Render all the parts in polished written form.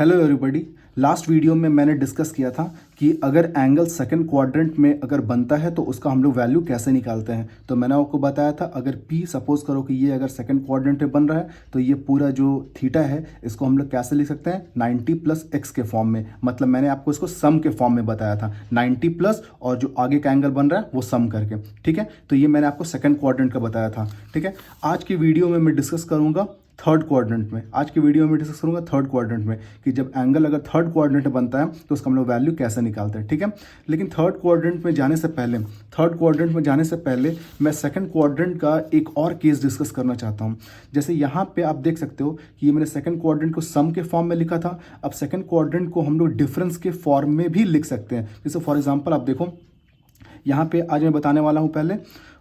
Hello everybody. Last video में मैंने discuss किया था कि अगर एंगल सेकंड क्वाड्रेंट में अगर बनता है तो उसका हम लोग वैल्यू कैसे निकालते हैं। तो मैंने आपको बताया था अगर P सपोज करो कि ये अगर सेकंड क्वाड्रेंट में बन रहा है तो ये पूरा जो थीटा है इसको हम लोग कैसे लिख सकते हैं 90 प्लस एक्स के फॉर्म में। मतलब मैंने आपको इसको सम के फॉर्म में बताया था 90 प्लस और जो आगे का एंगल बन रहा है वो सम करके। ठीक है, तो ये मैंने आपको सेकंड क्वाड्रेंट का बताया था। ठीक है, आज की वीडियो में मैं डिस्कस करूंगा थर्ड क्वाड्रेंट में। आज की वीडियो में डिस्कस करूंगा थर्ड क्वाड्रेंट में कि जब एंगल अगर थर्ड क्वाड्रेंट में बनता है तो उसका हम लोग वैल्यू कैसे निकालते हैं। ठीक है, लेकिन थर्ड क्वाड्रेंट में जाने से पहले मैं सेकंड क्वाड्रेंट का एक और केस डिस्कस करना चाहता हूं। जैसे यहाँ पे आप देख सकते हो कि ये मैंने सेकंड क्वाड्रेंट को सम के फॉर्म में लिखा था। अब सेकंड क्वाड्रेंट को हम लोग डिफरेंस के फॉर्म में भी लिख सकते हैं। जैसे फॉर एग्जाम्पल आप देखो यहाँ पे आज मैं बताने वाला हूँ पहले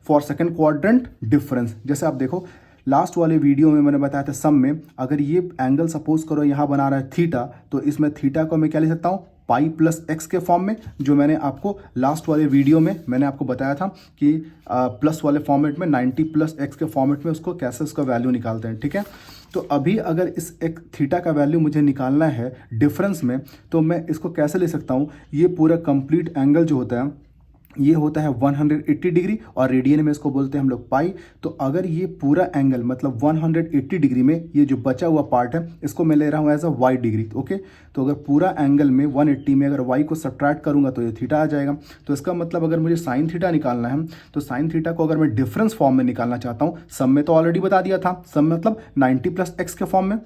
फॉर सेकंड क्वाड्रेंट डिफरेंस। जैसे आप देखो लास्ट वाले वीडियो में मैंने बताया था सम में अगर ये एंगल सपोज करो यहाँ बना रहा है थीटा, तो इसमें थीटा को मैं क्या लिख सकता हूँ पाई प्लस एक्स के फॉर्म में, जो मैंने आपको लास्ट वाले वीडियो में मैंने आपको बताया था कि प्लस वाले फॉर्मेट में 90 प्लस एक्स के फॉर्मेट में उसको कैसे उसका वैल्यू निकालते हैं। ठीक है, तो अभी अगर इस एक थीटा का वैल्यू मुझे निकालना है डिफरेंस में तो मैं इसको कैसे ले सकता हूँ। ये पूरा कंप्लीट एंगल जो होता है ये होता है 180 डिग्री और रेडियन में इसको बोलते हैं हम लोग पाई। तो अगर ये पूरा एंगल मतलब 180 डिग्री में ये जो बचा हुआ पार्ट है इसको मैं ले रहा हूँ as a Y degree. Okay, तो अगर पूरा एंगल में 180 में अगर वाई को सब्ट्रैक्ट करूंगा तो ये थीटा आ जाएगा। तो इसका मतलब अगर मुझे साइन थीटा निकालना है तो साइन थीटा को अगर मैं डिफरेंस फॉर्म में निकालना चाहता हूँ, सम में तो ऑलरेडी बता दिया था, सम मतलब 90 प्लस एक्स के फॉर्म में।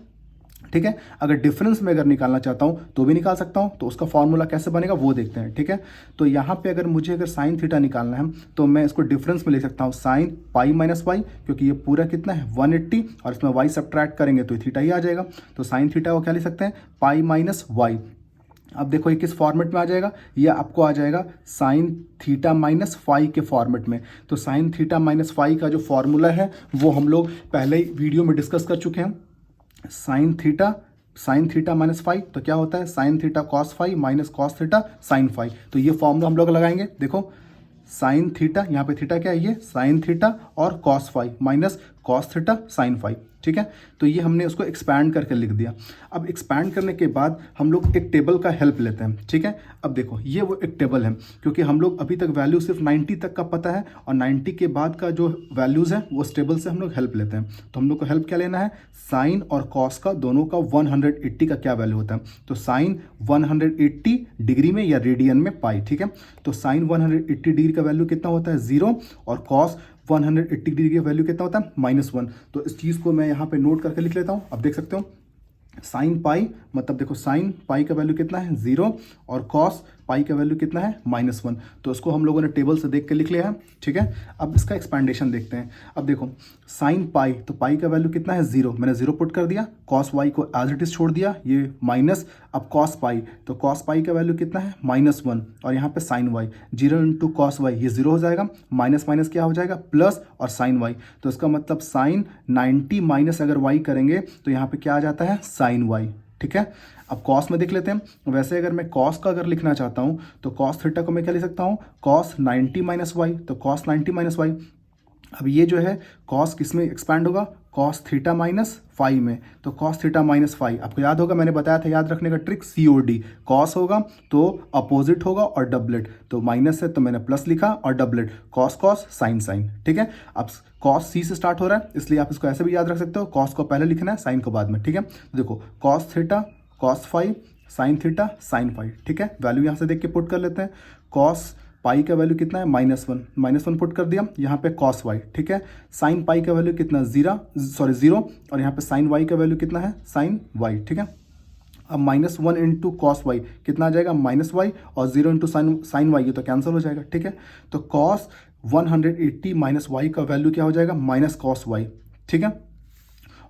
ठीक है, अगर डिफरेंस में अगर निकालना चाहता हूं तो भी निकाल सकता हूं। तो उसका फॉर्मूला कैसे बनेगा वो देखते हैं। ठीक है, तो यहां पे अगर मुझे अगर साइन थीटा निकालना है तो मैं इसको डिफरेंस में ले सकता हूं साइन पाई माइनस वाई, क्योंकि ये पूरा कितना है 180 और इसमें वाई सब्ट्रैक्ट करेंगे तो थीटा ही आ जाएगा। तो साइन थीटा को क्या लिख सकते हैं पाई माइनस वाई। अब देखो ये किस फॉर्मेट में आ जाएगा, ये आपको आ जाएगा साइन थीटा माइनस फाई के फॉर्मेट में। तो साइन थीटा माइनस फाई का जो फॉर्मूला है वो हम लोग पहले ही वीडियो में डिस्कस कर चुके हैं। साइन थीटा माइनस फाइव तो क्या होता है sine theta cos five minus cos theta sine five. तो ये फॉर्मूला हम लोग लगाएंगे। देखो साइन थीटा, यहाँ पे थीटा क्या है ये साइन थीटा और cos five minus cos theta sine five. ठीक है, तो ये हमने उसको एक्सपैंड करके लिख दिया। अब एक्सपैंड करने के बाद हम लोग एक टेबल का हेल्प लेते हैं। ठीक है, अब देखो ये वो एक टेबल है, क्योंकि हम लोग अभी तक वैल्यू सिर्फ 90 तक का पता है और 90 के बाद का जो वैल्यूज़ है वो उस टेबल से हम लोग हेल्प लेते हैं। तो हम लोग को हेल्प क्या लेना है, साइन और कॉस का दोनों का 180 का क्या वैल्यू होता है। तो साइन 180 डिग्री में या रेडियन में पाई। ठीक है, तो साइन 180 डिग्री का वैल्यू कितना होता है 0 और कॉस 180 डिग्री का वैल्यू कितना होता है -1। तो इस चीज़ को मैं यहाँ पे नोट करके लिख लेता हूँ। अब देख सकते हो साइन पाई मतलब देखो साइन पाई का वैल्यू कितना है 0 और कॉस पाई का वैल्यू कितना है -1। तो इसको हम लोगों ने टेबल से देख के लिख लिया है। ठीक है, अब इसका एक्सपेंडेशन देखते हैं। अब देखो साइन पाई, तो पाई का वैल्यू कितना है 0, मैंने 0 पुट कर दिया। कॉस वाई को एज इट इज छोड़ दिया, ये माइनस। अब कॉस पाई, तो कॉस पाई का वैल्यू कितना है -1 और यहाँ पे sine Y 0 into cos Y ये 0 हो जाएगा, माइनस माइनस क्या हो जाएगा प्लस और साइन वाई। तो इसका मतलब साइन 90 माइनस अगर वाई करेंगे तो यहाँ पे क्या आ जाता है साइन वाई। ठीक है, अब कॉस में देख लेते हैं। वैसे अगर मैं कॉस का अगर लिखना चाहता हूं तो कॉस थीटा को मैं क्या लिख सकता हूं कॉस 90 माइनस वाई। तो कॉस 90 माइनस वाई, अब ये जो है कॉस किस में एक्सपैंड होगा कॉस थीटा माइनस फाइव में। तो कॉस थीटा माइनस फाइव आपको याद होगा, मैंने बताया था याद रखने का ट्रिक COD। कॉस होगा तो अपोजिट होगा और डबलेट, तो माइनस है तो मैंने प्लस लिखा और doublet cos cos sine sine. ठीक है, अब कॉस C से स्टार्ट हो रहा है इसलिए आप इसको ऐसे भी याद रख सकते हो, कॉस को पहले लिखना है साइन को बाद में। ठीक है, तो देखो cos theta cos five sine theta sine five. ठीक है, वैल्यू यहाँ से देख के पुट कर लेते हैं। कॉस पाई का वैल्यू कितना है -1 पुट कर दिया, यहाँ पे कॉस वाई। ठीक है, साइन पाई का वैल्यू कितना 0 और यहाँ पे साइन वाई का वैल्यू कितना है साइन वाई। ठीक है, अब -1 इंटू कॉस वाई कितना आ जाएगा -y और 0 इंटू साइन वाई, ये तो कैंसिल हो जाएगा। ठीक है, तो कॉस 180 माइनस वाई का वैल्यू क्या हो जाएगा माइनस कॉस वाई। ठीक है,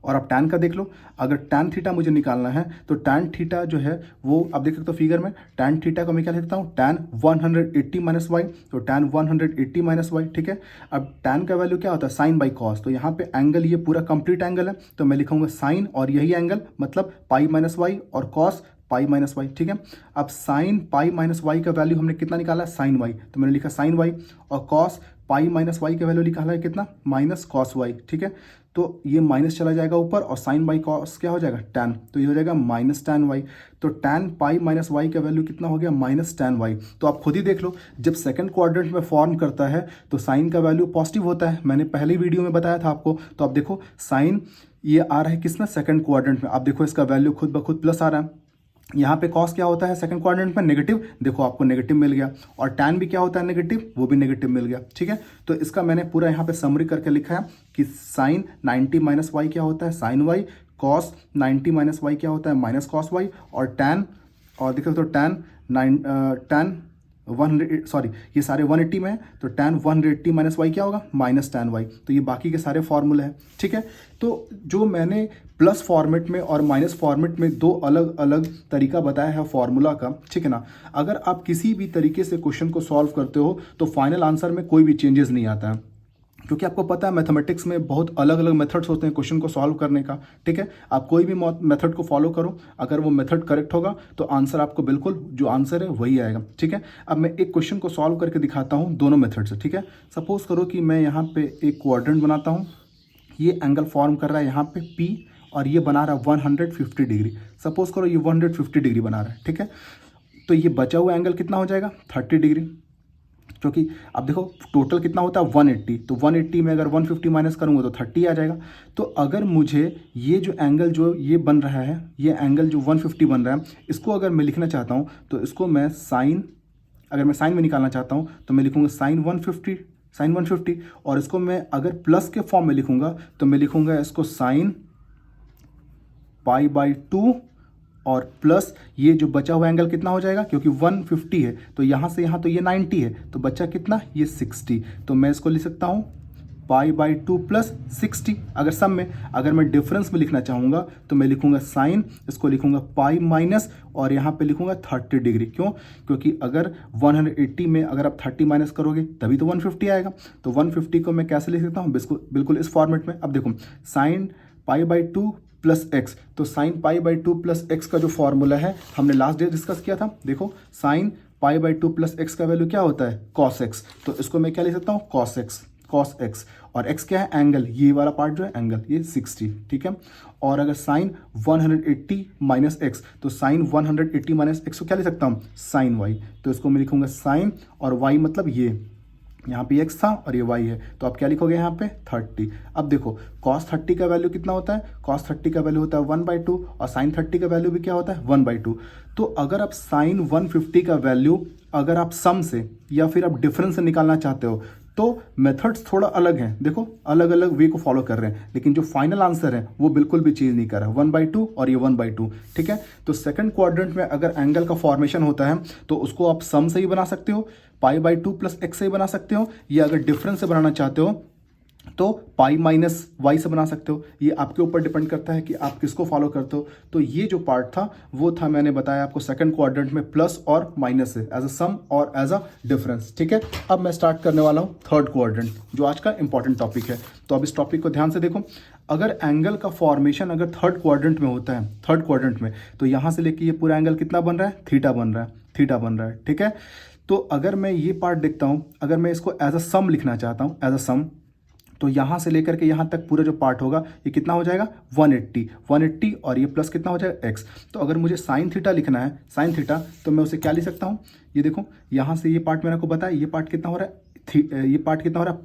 और अब टैन का देख लो, अगर टैन थीटा मुझे निकालना है तो टैन थीटा जो है वो अब देख सकते हो फिगर में, टैन थीटा को मैं क्या लिखता हूँ टैन 180 माइनस वाई। तो टैन 180 माइनस वाई। ठीक है, अब टैन का वैल्यू क्या होता है साइन बाई कॉस। तो यहाँ पे एंगल ये पूरा कंप्लीट एंगल है तो मैं लिखूंगा साइन और यही एंगल मतलब पाई माइनस वाई और कॉस पाई माइनस वाई। ठीक है, अब साइन पाई माइनस वाई का वैल्यू हमने कितना निकाला साइन वाई, तो मैंने लिखा साइन वाई और कॉस पाई माइनस वाई का वैल्यू निकाला है कितना माइनस कॉस वाई। ठीक है, तो ये माइनस चला जाएगा ऊपर और साइन बाई कॉस क्या हो जाएगा tan, तो ये हो जाएगा माइनस tan y। तो tan पाई माइनस वाई का वैल्यू कितना हो गया माइनस tan y। तो आप खुद ही देख लो, जब सेकंड क्वाड्रेंट में फॉर्म करता है तो साइन का वैल्यू पॉजिटिव होता है, मैंने पहले वीडियो में बताया था आपको। तो आप देखो साइन ये आ रहा है किसमें, सेकंड क्वाड्रेंट में, आप देखो इसका वैल्यू खुद ब खुद प्लस आ रहा है। यहाँ पे कॉस क्या होता है सेकंड क्वाड्रेंट में, नेगेटिव, देखो आपको नेगेटिव मिल गया। और टैन भी क्या होता है नेगेटिव, वो भी नेगेटिव मिल गया। ठीक है, तो इसका मैंने पूरा यहाँ पे समरी करके लिखा है कि साइन 90 माइनस वाई क्या होता है sine Y, cos 90 minus Y क्या होता है माइनस कॉस वाई, और टैन, और देखो तो टैन 100 सॉरी ये सारे 180 में है, तो tan 180 माइनस वाई क्या होगा माइनस tan वाई। तो ये बाकी के सारे फॉर्मूले हैं। ठीक है, तो जो मैंने प्लस फॉर्मेट में और माइनस फॉर्मेट में दो अलग अलग तरीका बताया है फॉर्मूला का, ठीक है ना। अगर आप किसी भी तरीके से क्वेश्चन को सॉल्व करते हो तो फाइनल आंसर में कोई भी चेंजेस नहीं आता है, क्योंकि आपको पता है मैथमेटिक्स में बहुत अलग अलग मेथड्स होते हैं क्वेश्चन को सॉल्व करने का। ठीक है, आप कोई भी मेथड को फॉलो करो, अगर वो मेथड करेक्ट होगा तो आंसर आपको बिल्कुल जो आंसर है वही आएगा। ठीक है, अब मैं एक क्वेश्चन को सॉल्व करके दिखाता हूँ दोनों मेथड से। ठीक है, सपोज करो कि मैं यहाँ पे एक क्वाड्रेंट बनाता हूँ, ये एंगल फॉर्म कर रहा है यहाँ पे P और ये बना रहा है 150 डिग्री। सपोज करो ये 150 डिग्री बना रहा है। ठीक है, तो ये बचा हुआ एंगल कितना हो जाएगा 30 डिग्री, क्योंकि अब देखो टोटल कितना होता है 180, तो 180 में अगर 150 माइनस करूँगा तो 30 आ जाएगा। तो अगर मुझे ये जो एंगल जो ये बन रहा है, ये एंगल जो 150 बन रहा है, इसको अगर मैं लिखना चाहता हूँ तो इसको मैं साइन, अगर मैं साइन में निकालना चाहता हूँ तो मैं लिखूँगा साइन 150, और इसको मैं अगर प्लस के फॉर्म में लिखूँगा तो मैं लिखूँगा इसको साइन π/2 और प्लस ये जो बचा हुआ एंगल कितना हो जाएगा, क्योंकि 150 है तो यहाँ से यहाँ तो ये 90 है, तो बचा कितना ये 60, तो मैं इसको लिख सकता हूँ π/2 प्लस 60। अगर सम में, अगर मैं डिफरेंस में लिखना चाहूँगा तो मैं लिखूँगा साइन, इसको लिखूँगा पाई माइनस और यहाँ पे लिखूँगा 30 डिग्री। क्यों, क्योंकि अगर 180 में अगर आप 30 माइनस करोगे तभी तो 150 आएगा। तो 150 को मैं कैसे लिख सकता हूँ, बिल्कुल इस फॉर्मेट में। अब देखो साइन π/2 प्लस एक्स, तो साइन π/2 प्लस एक्स का जो फॉर्मूला है हमने लास्ट डे डिस्कस किया था। देखो साइन π/2 प्लस एक्स का वैल्यू क्या होता है कॉस एक्स, तो इसको मैं क्या लिख सकता हूँ कॉस एक्स, और एक्स क्या है एंगल, ये वाला पार्ट जो है एंगल ये 60। ठीक है, और अगर साइन 180 माइनस एक्स, तो साइन 180 माइनस एक्स को क्या लिख सकता हूँ साइन वाई, तो इसको मैं लिखूंगा साइन और वाई मतलब ये यहाँ पे x था और ये y है, तो आप क्या लिखोगे यहाँ पे 30। अब देखो cos 30 का वैल्यू कितना होता है, cos 30 का वैल्यू होता है 1/2 और sin 30 का वैल्यू भी क्या होता है 1/2। तो अगर आप sin 150 का वैल्यू अगर आप सम से या फिर आप डिफरेंस से निकालना चाहते हो तो मेथड्स थोड़ा अलग हैं, देखो अलग अलग वे को फॉलो कर रहे हैं, लेकिन जो फाइनल आंसर है वो बिल्कुल भी चेंज नहीं कर रहा, 1/2 और ये 1/2। ठीक है, तो सेकंड क्वाड्रेंट में अगर एंगल का फॉर्मेशन होता है तो उसको आप सम से ही बना सकते हो, π/2 प्लस एक्स से ही बना सकते हो, या अगर डिफरेंस से बनाना चाहते हो तो पाई माइनस वाई से बना सकते हो। ये आपके ऊपर डिपेंड करता है कि आप किसको फॉलो करते हो। तो ये जो पार्ट था वो था, मैंने बताया आपको सेकंड क्वाड्रेंट में प्लस और माइनस है एज अ सम और एज अ डिफरेंस। ठीक है, अब मैं स्टार्ट करने वाला हूँ थर्ड क्वाड्रेंट, जो आज का इंपॉर्टेंट टॉपिक है। तो अब इस टॉपिक को ध्यान से देखो, अगर एंगल का फॉर्मेशन अगर थर्ड क्वाड्रेंट में होता है, थर्ड क्वाड्रेंट में, तो यहाँ से लेके ये पूरा एंगल कितना बन रहा है थीटा बन रहा है। ठीक है, तो अगर मैं ये पार्ट देखता हूँ, अगर मैं इसको एज अ सम लिखना चाहता हूँ एज अ सम, तो यहाँ से लेकर के यहाँ तक पूरा जो पार्ट होगा ये कितना हो जाएगा 180 और ये प्लस कितना हो जाएगा x। तो अगर मुझे साइन थीटा लिखना है, साइन थीटा, तो मैं उसे क्या लिख सकता हूँ, ये देखो यहाँ से ये पार्ट मैंने आपको बताया, ये पार्ट कितना हो रहा है ये पार्ट कितना हो रहा है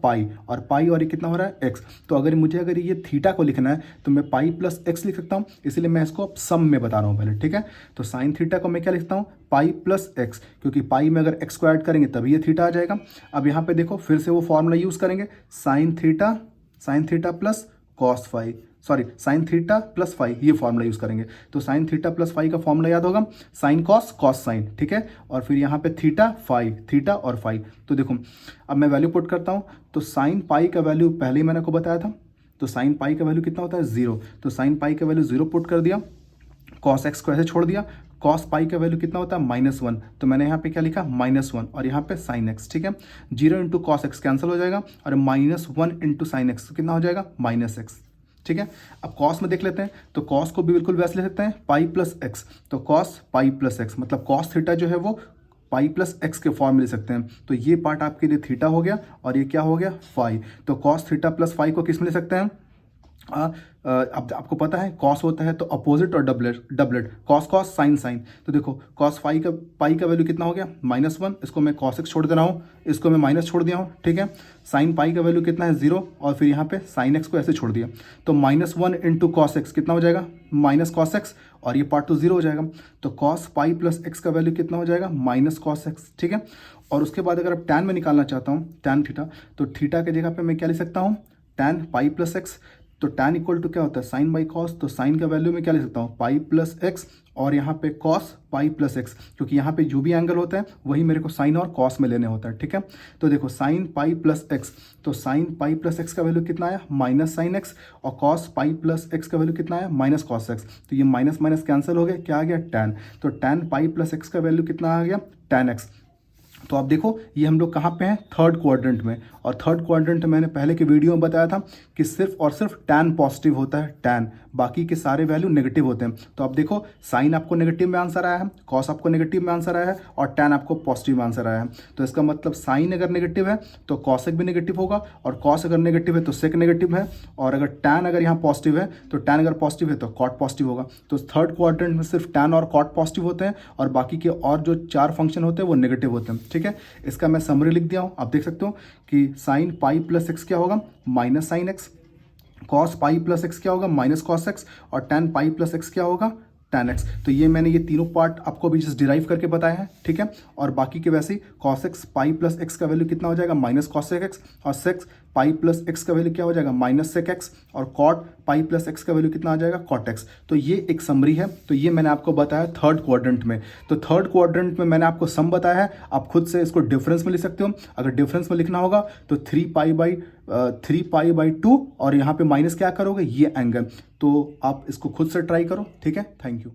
पाई, और ये कितना हो रहा है एक्स। तो अगर मुझे अगर ये थीटा को लिखना है तो मैं पाई प्लस एक्स लिख सकता हूँ, इसलिए मैं इसको अब सम में बता रहा हूँ पहले। ठीक है, तो साइन थीटा को मैं क्या लिखता हूँ पाई प्लस एक्स, क्योंकि पाई में अगर एक्स को ऐड करेंगे तभी ये थीटा आ जाएगा। अब यहाँ पे देखो फिर से वो फॉर्मूला यूज़ करेंगे, sine theta plus cos phi, sorry sine theta plus phi, ये फॉर्मूला यूज़ करेंगे। तो साइन थीटा प्लस फाई का फॉर्मूला याद होगा, साइन कॉस कॉस साइन। ठीक है, और फिर यहाँ पे थीटा और फाई। तो देखो अब मैं वैल्यू पुट करता हूँ, तो साइन पाई का वैल्यू पहले ही मैंने आपको बताया था, तो साइन पाई का वैल्यू कितना होता है 0, तो साइन पाई का वैल्यू 0 पुट कर दिया, कॉस एक्स को ऐसे छोड़ दिया, कॉस पाई का वैल्यू कितना होता है -1, तो मैंने यहाँ पे क्या लिखा -1 और यहाँ पे साइन एक्स। ठीक है, 0 इंटू कॉस एक्स कैंसिल हो जाएगा और -1 इंटू साइन एक्स कितना हो जाएगा -x। ठीक है, अब कॉस में देख लेते हैं, तो कॉस को भी बिल्कुल वैसे ले सकते हैं पाई प्लस एक्स, तो कॉस पाई प्लस एक्स मतलब कॉस थीटा जो है वो पाई प्लस एक्स के फॉर्म में ले सकते हैं। तो ये पार्ट आपके लिए थीटा हो गया और ये क्या हो गया फाई, तो कॉस थीटा प्लस फाई को किस में ले सकते हैं अब आपको पता है कॉस होता है तो अपोजिट और doublet doublet, cos cos sine sine. तो देखो कॉस पाई का वैल्यू कितना हो गया -1, इसको मैं cos x छोड़ दे रहा हूँ, इसको मैं माइनस छोड़ दिया हूँ, ठीक है। साइन पाई का वैल्यू कितना है 0, और फिर यहाँ पे साइन x को ऐसे छोड़ दिया, तो -1 इंटू कॉस एक्स कितना हो जाएगा -cos x, और ये पार्ट तो 0 हो जाएगा। तो cos पाई प्लस एक्स का वैल्यू कितना हो जाएगा -cos x, ठीक है। और उसके बाद अगर अब टैन में निकालना चाहता हूँ, टैन थीटा, तो थीटा की जगह पे मैं क्या लिख सकता हूँ, टैन पाई प्लस एक्स। तो टैन इक्वल टू क्या होता है साइन बाई कॉस, तो साइन का वैल्यू मैं क्या लिख सकता हूँ पाई प्लस एक्स, और यहाँ पे कॉस पाई प्लस एक्स, क्योंकि यहाँ पे जो भी एंगल होता है वही मेरे को साइन और कॉस में लेने होता है, ठीक है। तो देखो साइन पाई प्लस एक्स, तो साइन पाई प्लस एक्स का वैल्यू कितना आया माइनस साइन एक्स, और कॉस पाई प्लस एक्स का वैल्यू कितना आया माइनस कॉस एक्स। तो ये माइनस माइनस कैंसिल हो गया, क्या आ गया टैन। तो टैन पाई प्लस एक्स का वैल्यू कितना आ गया टैन एक्स। तो आप देखो ये हम लोग कहाँ पे हैं, थर्ड क्वाड्रेंट में। और थर्ड क्वाड्रेंट मैंने पहले के वीडियो में बताया था कि सिर्फ और सिर्फ टैन पॉजिटिव होता है, टैन, बाकी के सारे वैल्यू नेगेटिव होते हैं। तो आप देखो साइन आपको नेगेटिव में आंसर आया है, कॉस आपको नेगेटिव में आंसर आया है, और टैन आपको पॉजिटिव में आंसर आया है। तो इसका मतलब साइन अगर नेगेटिव है तो कॉसेक भी नेगेटिव होगा, और कॉस अगर नेगेटिव है तो सेक नेगेटिव है, और अगर टैन अगर यहाँ पॉजिटिव है तो टैन अगर पॉजिटिव है तो कॉट पॉजिटिव होगा। तो थर्ड क्वाड्रेंट में सिर्फ टैन और कॉट पॉजिटिव होते हैं, और बाकी के और जो 4 फंक्शन होते हैं वो नेगेटिव होते हैं, ठीक है। इसका मैं समरी लिख दिया हूँ, आप देख सकते हो कि साइन पाई प्लस एक्स क्या होगा minus sine x, cos pi plus x क्या होगा माइनस कॉस एक्स, और टैन पाई प्लस एक्स क्या होगा टैन एक्स। तो ये मैंने ये तीनों पार्ट आपको अभी जस्ट डिराइव करके बताया है, ठीक है। और बाकी के वैसे ही cos x pi plus x का वैल्यू कितना हो जाएगा माइनस कॉसेक एक्स, और सेक्स पाई प्लस एक्स का वैल्यू क्या हो जाएगा माइनस सेक एक्स, और कॉट पाई प्लस एक्स का वैल्यू कितना आ जाएगा कॉट एक्स। तो ये एक समरी है, तो ये मैंने आपको बताया थर्ड क्वाड्रेंट में। तो थर्ड क्वाड्रेंट में मैंने आपको सम बताया है, आप खुद से इसको डिफरेंस में लिख सकते हो। अगर डिफरेंस में लिखना होगा तो 3 पाई बाई 2, और यहाँ पे माइनस क्या करोगे ये एंगल। तो आप इसको खुद से ट्राई करो, ठीक है। Thank you.